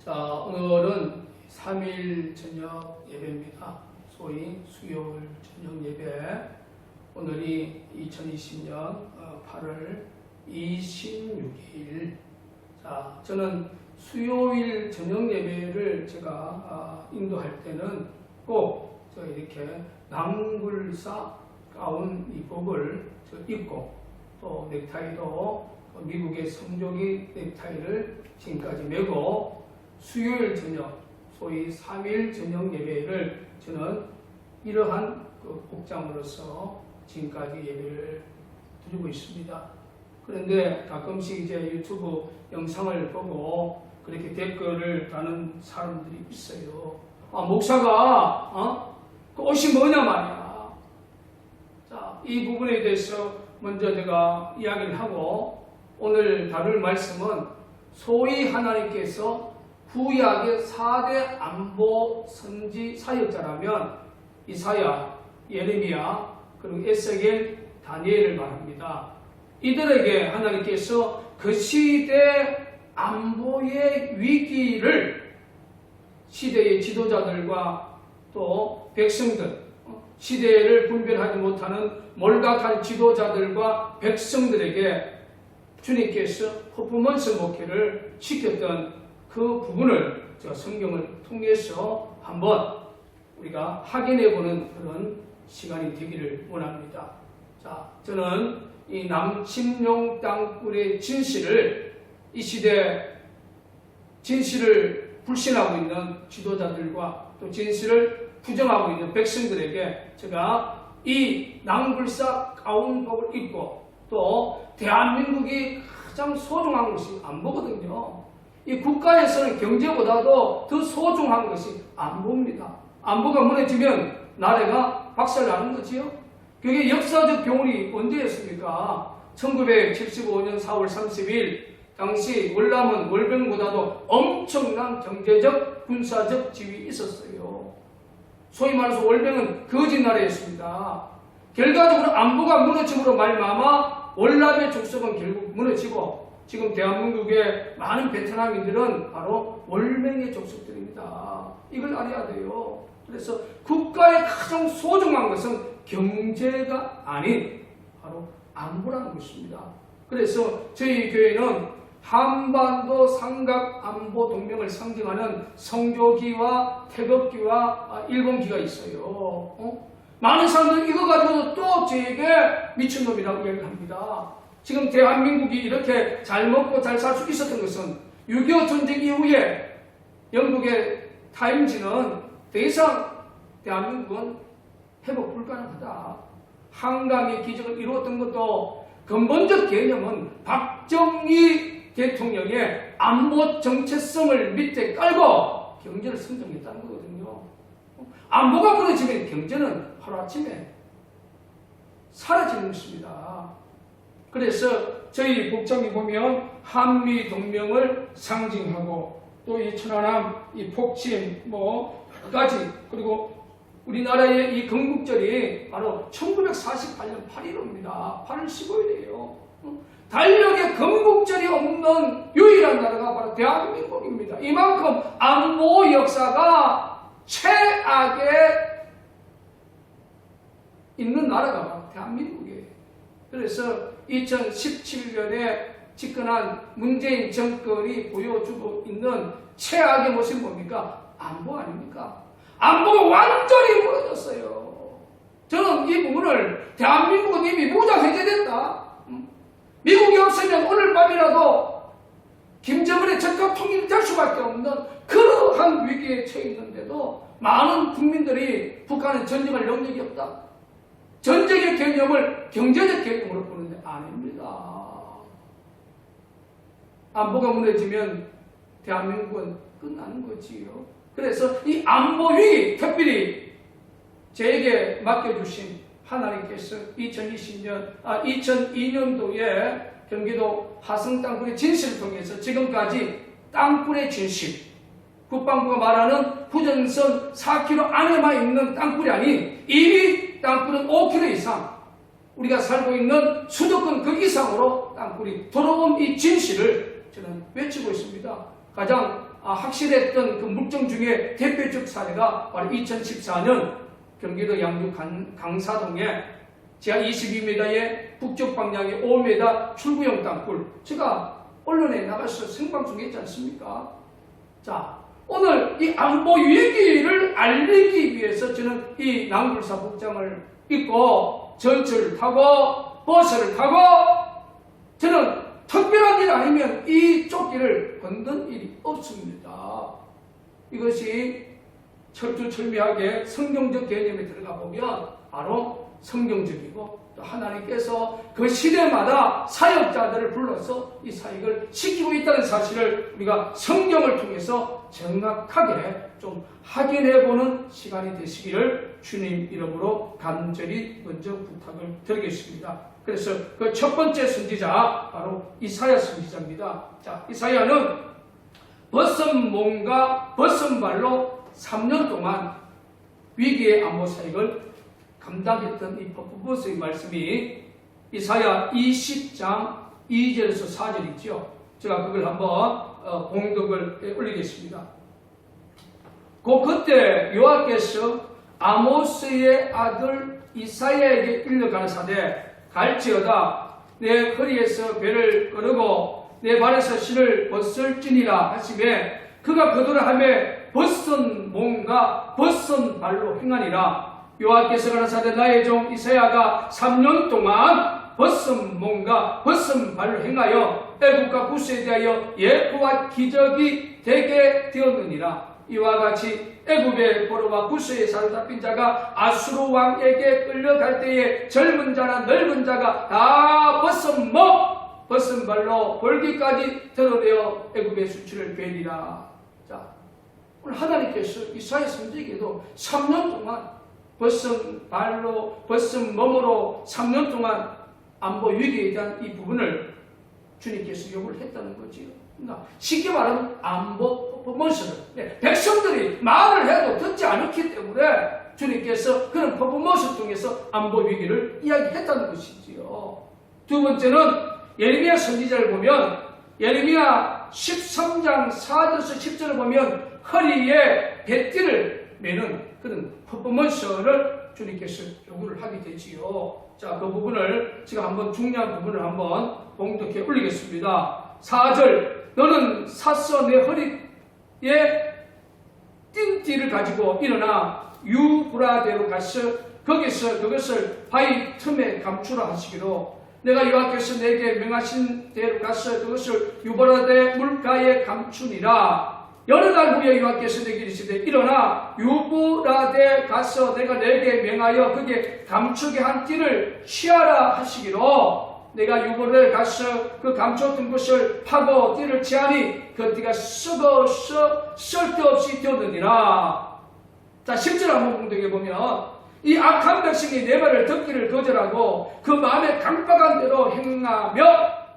자, 오늘은 3일 저녁 예배입니다. 소위 수요일 저녁 예배. 오늘이 2020년 8월 26일. 자, 저는 수요일 저녁 예배를 제가 인도할 때는 꼭 이렇게 남굴사 가운 이복을 입고 또 넥타이도 미국의 성조기 넥타이를 지금까지 메고 수요일 저녁, 소위 3일 저녁 예배를 저는 이러한 복장으로서 지금까지 예배를 드리고 있습니다. 그런데 가끔씩 이제 유튜브 영상을 보고 그렇게 댓글을 다는 사람들이 있어요. 목사가 그 옷이 뭐냐 말이야. 자, 이 부분에 대해서 먼저 제가 이야기를 하고 오늘 다룰 말씀은 소위 하나님께서 구약의 4대 안보 선지 사역자라면 이사야, 예레미야, 그리고 에스겔, 다니엘을 말합니다. 이들에게 하나님께서 그 시대 안보의 위기를 시대의 지도자들과 또 백성들, 시대를 분별하지 못하는 몰각한 지도자들과 백성들에게 주님께서 퍼포먼스 목회를 시켰던 그 부분을 제가 성경을 통해서 한번 우리가 확인해보는 그런 시간이 되기를 원합니다. 자, 저는 이 남침용 땅굴의 진실을 이 시대 진실을 불신하고 있는 지도자들과 또 진실을 부정하고 있는 백성들에게 제가 이 남굴사 가운복을 입고 또 대한민국이 가장 소중한 것이 안보거든요. 이 국가에서는 경제보다도 더 소중한 것이 안보입니다. 안보가 무너지면 나라가 박살나는 거지요. 그게 역사적 교훈이 언제였습니까? 1975년 4월 30일 당시 월남은 월병보다도 엄청난 경제적, 군사적 지위 있었어요. 소위 말해서 월병은 거지 나라였습니다. 결과적으로 안보가 무너짐으로 말미암아 월남의 족속은 결국 무너지고 지금 대한민국의 많은 베트남인들은 바로 월맹의 족속들입니다. 이걸 알아야 돼요. 그래서 국가의 가장 소중한 것은 경제가 아닌 바로 안보라는 것입니다. 그래서 저희 교회는 한반도 삼각안보동맹을 상징하는 성조기와 태극기와 일본기가 있어요. 많은 사람들이 이거 가지고 또 저에게 미친놈이라고 얘기를 합니다. 지금 대한민국이 이렇게 잘 먹고 잘 살 수 있었던 것은 6.25 전쟁 이후에 영국의 타임지는 더 이상 대한민국은 회복 불가능하다. 한강의 기적을 이루었던 것도 근본적 개념은 박정희 대통령의 안보 정체성을 밑에 깔고 경제를 선정했다는 거거든요. 안보가 무너지면 경제는 하루아침에 사라지는 것입니다. 그래서 저희 복장에 보면 한미 동맹을 상징하고 또 이 천안함, 이 폭침, 여러 가지 그리고 우리나라의 이 건국절이 바로 1948년 8.15입니다. 8월 15일이에요. 달력에 건국절이 없는 유일한 나라가 바로 대한민국입니다. 이만큼 안보 역사가 최악에 있는 나라가 바로 대한민국이에요. 그래서 2017년에 집권한 문재인 정권이 보여주고 있는 최악의 모습이 뭡니까? 안보 아닙니까? 안보가 완전히 무너졌어요. 저는 이 부분을 대한민국은 이미 무장해제됐다. 미국이 없으면 오늘 밤이라도 김정은의 적합 통일이 될 수밖에 없는 그러한 위기에 처해 있는데도 많은 국민들이 북한은 전쟁할 능력이 없다. 전쟁의 개념을 경제적 개념으로 보는데 아닙니다. 안보가 무너지면 대한민국은 끝나는 거지요. 그래서 이 안보 위기, 특별히 저에게 맡겨주신 하나님께서 2002년도에 경기도 화성 땅굴의 진실을 통해서 지금까지 땅굴의 진실, 국방부가 말하는 후전선 4km 안에만 있는 땅굴이 아닌 이미 땅굴은 5km 이상, 우리가 살고 있는 수도권 그 이상으로 땅굴이 들어온 이 진실을 저는 외치고 있습니다. 가장 확실했던 그 물정 중에 대표적 사례가 바로 2014년 경기도 양주 강사동에 지하 22m의 북쪽 방향의 5m 출구형 땅굴, 제가 언론에 나가서 생방송했지 않습니까? 자, 오늘 이 안보 위기를 알리기 위해서 저는 이 낭굴사 복장을 입고 전철을 타고 버스를 타고 저는 특별한 일 아니면 이 조끼를 건든 일이 없습니다. 이것이 철두철미하게 성경적 개념에 들어가 보면 바로 성경적이고 또 하나님께서 그 시대마다 사역자들을 불러서 이 사역을 시키고 있다는 사실을 우리가 성경을 통해서 정확하게 좀 확인해보는 시간이 되시기를 주님 이름으로 간절히 먼저 부탁을 드리겠습니다. 그래서 그 첫 번째 선지자 바로 이사야 선지자입니다. 자, 이사야는 벗은 몸과 벗은 발로 3년 동안 위기의 안보 사역을 감당했던 이 퍼포먼스의 말씀이 이사야 20장 2절에서 4절이죠. 제가 그걸 한번 봉독을 올리겠습니다. 그때 여호와께서 아모스의 아들 이사야에게 일러 가라사대 갈지어다 내 허리에서 배를 꺼르고 내 발에서 실을 벗을지니라 하시매 그가 거두라 하매 벗은 몸과 벗은 발로 행하니라. 여호와께서 가라사대 나의 종 이사야가 3년 동안 벗은 몸과 벗은 발로 행하여 애국과 구스에 대하여 예표와 기적이 되게 되었느니라. 이와 같이 애굽의 포로와 구스의 사로잡힌 자가 아수르 왕에게 끌려갈 때에 젊은 자나 늙은 자가 다 벗은 몸 벗은 발로 볼기까지 드러내어 애굽의 수치를 베리라. 자, 오늘 하나님께서 이사야 선지자에게도 3년 동안 벗은 발로 벗은 몸으로 3년 동안 안보 위기에 대한 이 부분을 주님께서 요구를 했다는 거지요. 그러니까 쉽게 말하면 안보 퍼포먼스를 백성들이 말을 해도 듣지 않았기 때문에 주님께서 그런 퍼포먼스를 통해서 안보 위기를 이야기했다는 것이지요. 두 번째는 예레미야 선지자를 보면 예레미야 13장 4절에서 10절을 보면 허리에 배띠를 매는 그런 퍼포먼스를 주님께서 요구를 하게 되지요. 자, 그 부분을 제가 한번 중요한 부분을 한번 봉독해 올리겠습니다. 4절 너는 샀어 내 허리에 띵띠를 가지고 일어나 유브라데로 가서 거기서 그것을 바위 틈에 감추라 하시기로 내가 여호와께서 내게 명하신 대로 가서 그것을 유브라데 물가에 감추니라. 여러 달 후에 여호와께서 내게 이르시되 일어나 유브라데 가서 내가 내게 명하여 거기에 감추게 한 띠를 취하라 하시기로 내가 유브라데 가서 그 감췄던 것을 파고 띠를 취하니 그 띠가 썩어서 쓸데없이 되었느니라. 자, 10절 한번 공독해 보면 이 악한 백성이 내 말을 듣기를 거절하고 그 마음에 강박한 대로 행하며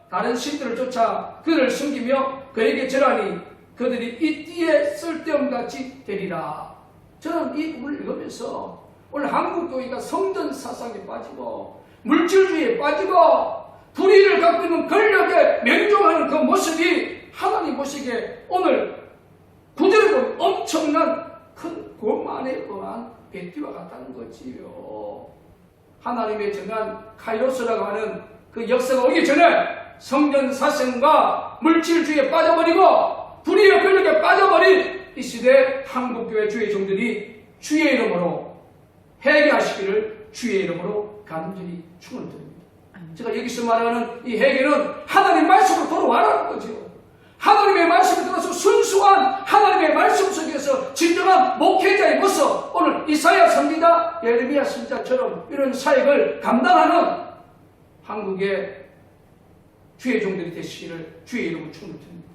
다른 신들을 쫓아 그를 숨기며 그에게 절하니 그들이 이 띠에 쓸데없같이 되리라. 저는 이 부분을 읽으면서 오늘 한국교회가 성전 사상에 빠지고 물질주의에 빠지고 불의를 갖고 있는 권력에 맹종하는 그 모습이 하나님 보시기에 오늘 구절에 보면 엄청난 큰 고만에 의한 배띠와 같다는 거지요. 하나님의 정한 카이로스라고 하는 그 역사가 오기 전에 성전 사상과 물질주의에 빠져버리고 불의의 권력에 빠져버린 이 시대 한국교회 주의 종들이 주의 이름으로 회개하시기를 주의 이름으로 간절히 축원을 드립니다. 제가 여기서 말하는 이 회개는 하나님 말씀으로 돌아와라는 거죠. 하나님의 말씀을 들어서 순수한 하나님의 말씀 속에서 진정한 목회자의 모습, 오늘 이사야 선지자, 예레미야 선지자처럼 이런 사역을 감당하는 한국의 주의 종들이 되시기를 주의 이름으로 축원을 드립니다.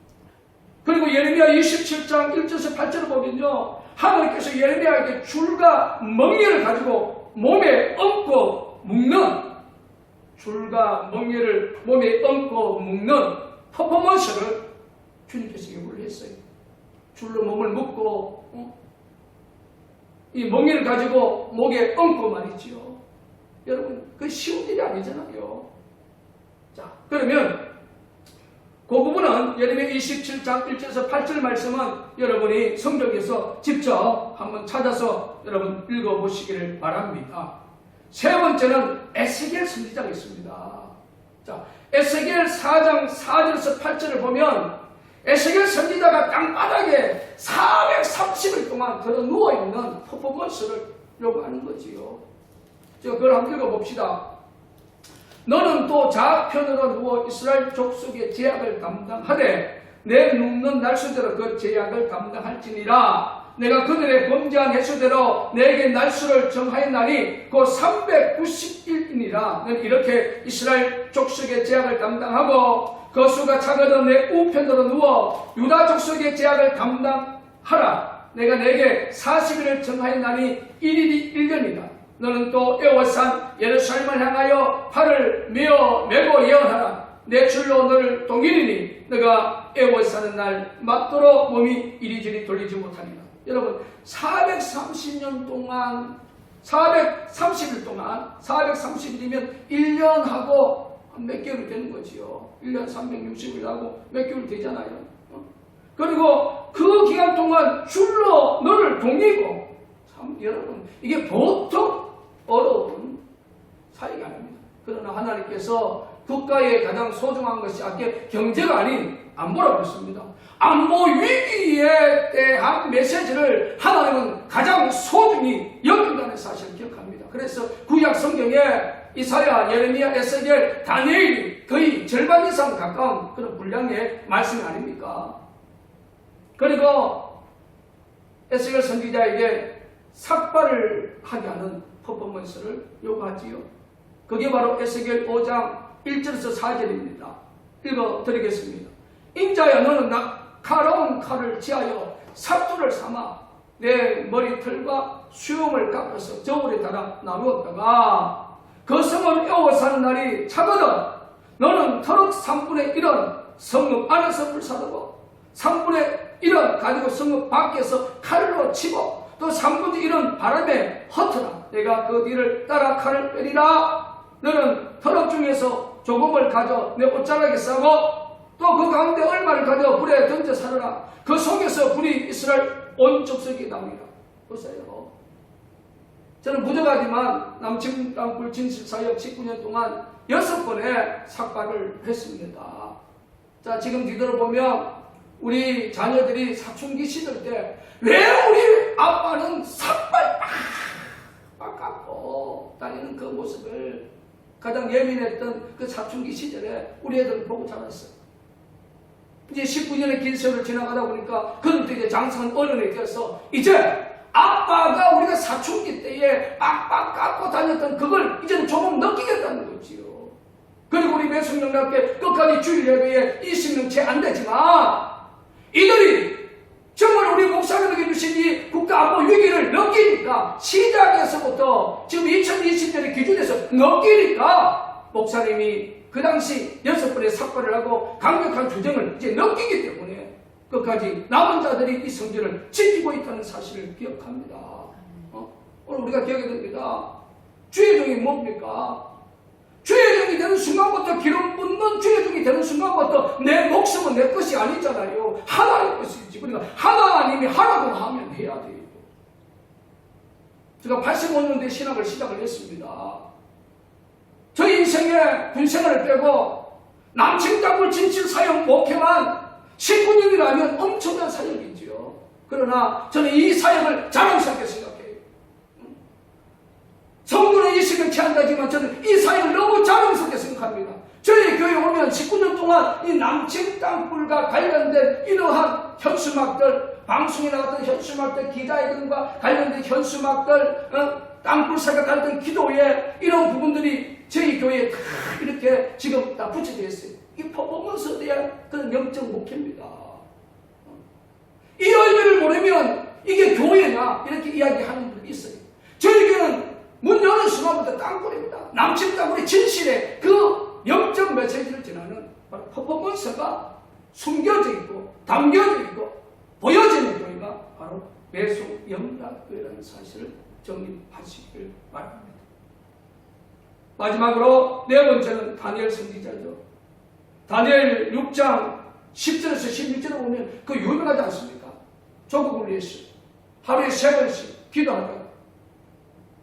그리고 예레미야 27장 1절에서 8절을 보면요, 하나님께서 예레미야에게 줄과 멍에를 가지고 몸에 얹고 묶는, 줄과 멍에를 몸에 얹고 묶는 퍼포먼스를 주님께서 요구를 했어요. 줄로 몸을 묶고 이 멍에를 가지고 목에 얹고 말이지요. 여러분, 그 쉬운 일이 아니잖아요. 자, 그러면 그 부분은 예레미야 27장 1절에서 8절 말씀은 여러분이 성경에서 직접 한번 찾아서 여러분 읽어보시기를 바랍니다. 세 번째는 에스겔 선지자가 있습니다. 자, 에스겔 4장 4절에서 8절을 보면 에스겔 선지자가 땅바닥에 430일 동안 들어 누워있는 퍼포먼스를 요구하는 거지요. 제가 그걸 한번 읽어봅시다. 너는 또 좌편으로 누워 이스라엘 족속의 제약을 감당하되 내 눕는 날수대로 그 제약을 감당할지니라. 내가 그들의 범죄한 횟수대로 내게 날수를 정하였나니 그 391이니라. 너는 이렇게 이스라엘 족속의 제약을 감당하고 그 수가 작아도 내 우편으로 누워 유다 족속의 제약을 감당하라. 내가 내게 40일을 정하였나니 1일이 1년이다. 너는 또 애워싼 예루살렘을 향하여 팔을 메고 예언하라. 내 줄로 너를 동일이니 너가 애워싸는 날 맞도록 몸이 이리저리 돌리지 못하리라. 여러분 430년 동안 430일 동안 430일이면 1년하고 몇 개월이 되는 거지요. 1년 360일하고 몇 개월 되잖아요. 그리고 그 기간 동안 줄로 너를 동이고, 참 여러분 이게 보통 어려운 사이가 아닙니다. 그러나 하나님께서 국가의 가장 소중한 것이 경제가 아닌 안보라고 했습니다. 안보 위기에 대한 메시지를 하나님은 가장 소중히 여긴다는 사실을 기억합니다. 그래서 구약 성경에 이사야, 예레미야, 에스겔, 다니엘이 거의 절반 이상 가까운 그런 분량의 말씀이 아닙니까? 그리고 에스겔 선지자에게 삭발을 하게 하는 퍼포먼스를 요구하지요. 그게 바로 에스겔 5장 1절에서 4절입니다. 읽어드리겠습니다. 인자야, 너는 날카로운 칼을 지하여 삭두를 삼아 내 머리털과 수염을 깎아서 저울에 달아 나누었다가 그 성을 애워사는 날이 차거든 너는 터럭 3분의 1은 성읍 안에서 불사르고 3분의 1은 가지고 성읍 밖에서 칼로 치고 또 3분의 1은 바람에 흩어라. 내가 그 뒤를 따라 칼을 빼리라. 너는 터럭 중에서 조금을 가져 내 옷자락에 싸고 또 그 가운데 얼마를 가져 불에 던져 살아라. 그 속에서 불이 이스라엘 온 족속이 나옵니다. 보세요. 저는 부족하지만 남침 땅굴 진실 사역 19년 동안 6번의 삭발을 했습니다. 자, 지금 뒤돌아보면 우리 자녀들이 사춘기 시절 때 왜 우리 아빠는 삭발 빡 깎고 다니는 그 모습을 가장 예민했던 그 사춘기 시절에 우리 애들을 보고 자랐어요. 이제 19년의 긴 세월을 지나가다 보니까 그들도 이제 장성한 어른이 되어서 이제 아빠가 우리가 사춘기 때에 빡빡 깎고 다녔던 그걸 이제는 조금 느끼겠다는 거지요. 그리고 우리 매숙령답게 끝까지 주일 예배에 20명 채 안 되지만 이들이 정말 우리 목사님에게 주신 이 국가안보 위기를 느끼니까 시작에서부터 지금 2020년의 기준에서 느끼니까 목사님이 그 당시 6번의 삭발을 하고 강력한 규정을 이제 느끼기 때문에 끝까지 남은 자들이 이 성전을 지키고 있다는 사실을 기억합니다. 오늘 우리가 기억해야 됩니다. 주의 종이 뭡니까? 주의 종이 되는 순간부터 기름 붓는 주의 종이 되는 순간부터 내 목숨은 내 것이 아니잖아요. 하나님 것이지. 그러니까 하나님이 하라고 하면 해야 돼요. 제가 85년대 신학을 시작을 했습니다. 저 인생의 군생활을 빼고 남침땅굴 진실 사역 목회만 19년이라면 엄청난 사역이지요. 그러나 저는 이 사역을 자랑스럽게 생각해요. 성도는 이식을 취한다지만 저는 이 사역을 너무 자랑스럽게 생각합니다. 저희 교회에 오면 19년 동안 이 남침땅굴과 관련된 이러한 현수막들, 방송에 나갔던 현수막들, 기자회견과 관련된 현수막들, 땅굴사가 관련된 기도회 이런 부분들이 저희 교회에 다 이렇게 지금 다 붙여져 있어요. 이 퍼포먼스에 대한 그런 영적 목회입니다. 이 의미를 모르면 이게 교회냐 이렇게 이야기하는 분이 있어요. 저희 교회는 문 여는 순간부터 땅굴입니다. 남침 땅굴의 진실의 그 영적 메시지를 전하는 바로 퍼포먼스가 숨겨져 있고 담겨져 있고 보여지는 교회가 바로 매속 영락교회라는 사실을 정립하시길 바랍니다. 마지막으로 네 번째는 다니엘 선지자죠. 다니엘 6장 10절에서 16절에 보면 그 유명하지 않습니까? 조국을 위해서 하루에 3번씩 기도하다가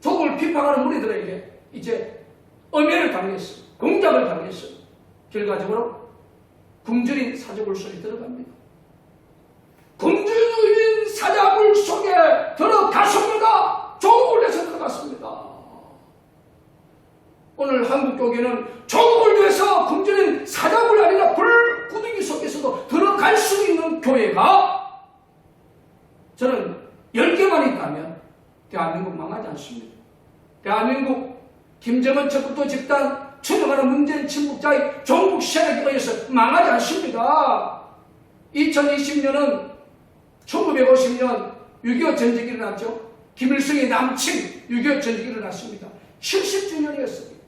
조국을 비판하는 무리들에게 이제 엄해를 당했어. 공작을 당했어. 결과적으로 굶주린 사자굴 속에 들어갑니다. 굶주린 사자굴 속에 들어갔습니다. 조국을 위해서 들어갔습니다. 오늘 한국교회는 조국을 위해서 굶주린 사자굴이 아니라 불구덩이 속에서도 들어갈 수 있는 교회가 저는 10개만 있다면 대한민국 망하지 않습니다. 대한민국 김정은 적국도 집단 추종하는 문재인 친북자의 종북 세력에 의해서 망하지 않습니다. 2020년은 1950년 6.25 전쟁이 일어났죠. 김일성의 남친 6.25 전쟁이 일어났습니다. 70주년이었습니다.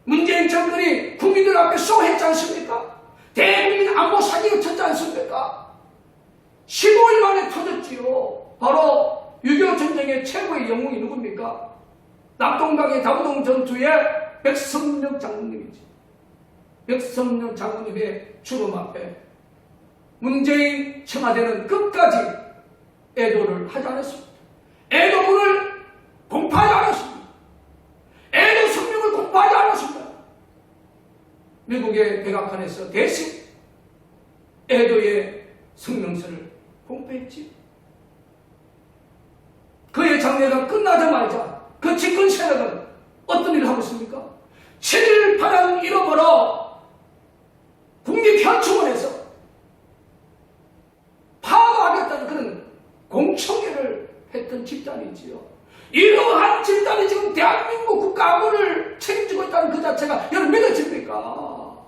문재인 정권이 국민들 앞에 쇼했지 않습니까? 대국민 안보 사기가 터졌지 않습니까? 15일 만에 터졌지요. 바로 6.25 전쟁의 최고의 영웅이 누굽니까? 낙동강의 다부동 전투의 백성령 장군님이지. 백성령 장군님의 주름 앞에 문재인 청와대는 끝까지 애도를 하지 않았습니다. 애도문을 공포하지 않았습니다. 애도 성명을 공포하지 않았습니다. 미국의 백악관에서 대신 애도의 성명서를 공포했지. 그의 장례가 끝나자마자 그 집권 세력은 어떤 일을 하고 있습니까? 7일 파란 잃어버려 국립현충원에서 파괴하겠다는 그런 공청회를 했던 집단이지요. 이러한 집단이 지금 대한민국 국가 안보를 책임지고 있다는 그 자체가 여러분 믿어집니까?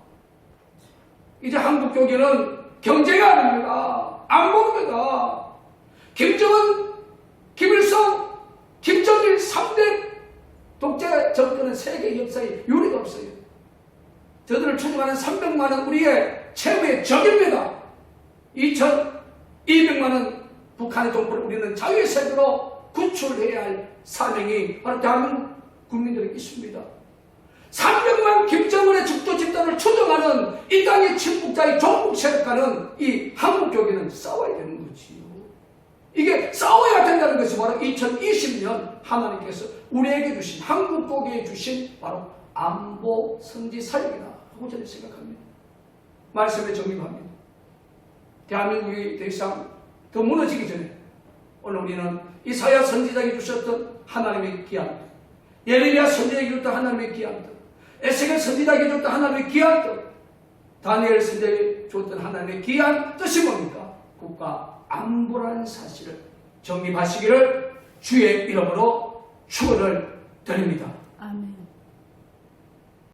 이제 한국교계는 경제가 아닙니다. 안보입니다. 김정은, 김일성, 김정일 3대 독재 정권은 세계 역사에 유례가 없어요. 저들을 추종하는 300만원 우리의 최후의 적입니다. 2,200만원 북한의 동포를 우리는 자유의 세계로 구출해야 할 사명이 바로 대한민국 국민들에게 있습니다. 300만 김정은의 죽도 집단을 추종하는 이 땅의 친북자의 종북 세력과는 이 한국교계는 싸워야 되는 거지요. 이게 싸워야 된다는 것이 바로 2020년 하나님께서 우리에게 주신, 한국교계에 주신 바로 안보 선지 사역이다 하고 저는 생각합니다. 말씀에 정립합니다. 대한민국이 더 이상 더 무너지기 전에 오늘 우리는 이사야 선지자에게 주셨던 하나님의 귀한 뜻, 예레미야 선지자에게 주셨던 하나님의 귀한 뜻, 에스겔 선지자에게 주셨던 하나님의 귀한 뜻, 다니엘 선지자에게 주었던 하나님의 귀한 뜻이 뭡니까? 국가 안보라는 사실을 정립하시기를 주의 이름으로 축원을 드립니다.